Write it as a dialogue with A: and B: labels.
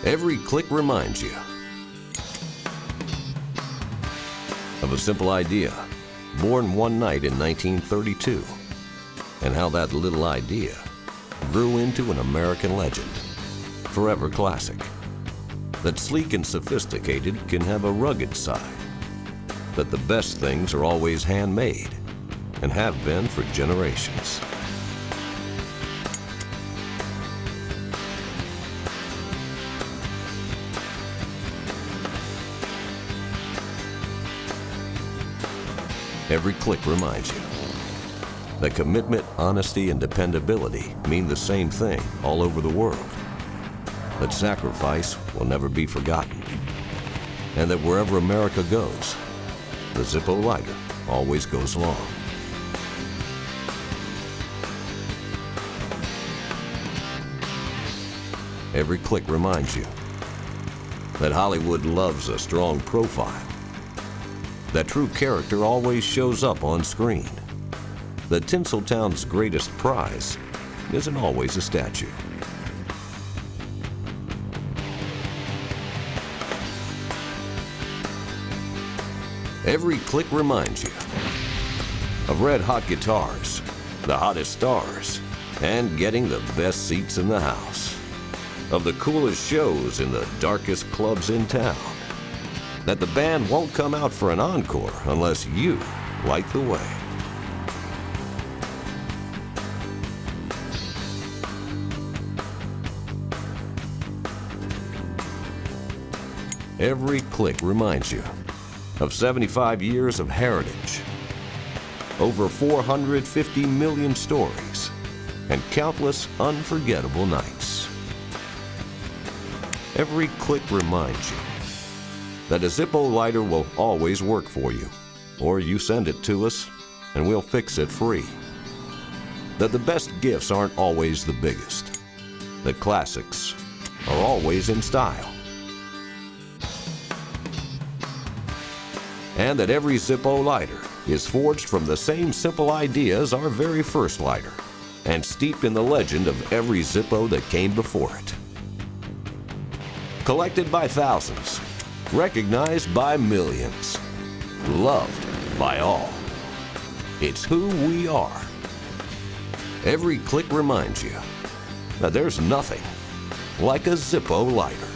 A: Every click reminds you of a simple idea born one night in 1932, and how that little idea grew into an American legend, forever classic. That sleek and sophisticated can have a rugged side. That the best things are always handmade and have been for generations. Every click reminds you that commitment, honesty, and dependability mean the same thing all over the world. That sacrifice will never be forgotten. And that wherever America goes, the Zippo lighter always goes long. Every click reminds you that Hollywood loves a strong profile. That true character always shows up on screen. That Tinseltown's greatest prize isn't always a statue. Every click reminds you of red-hot guitars, the hottest stars, and getting the best seats in the house. Of the coolest shows in the darkest clubs in town. That the band won't come out for an encore unless you light the way. Every click reminds you of 75 years of heritage, over 450 million stories, and countless unforgettable nights. Every click reminds you that a Zippo lighter will always work for you, or you send it to us and we'll fix it free. That the best gifts aren't always the biggest. That classics are always in style. And that every Zippo lighter is forged from the same simple idea as our very first lighter, and steeped in the legend of every Zippo that came before it. Collected by thousands, recognized by millions, loved by all. It's who we are. Every click reminds you that there's nothing like a Zippo lighter.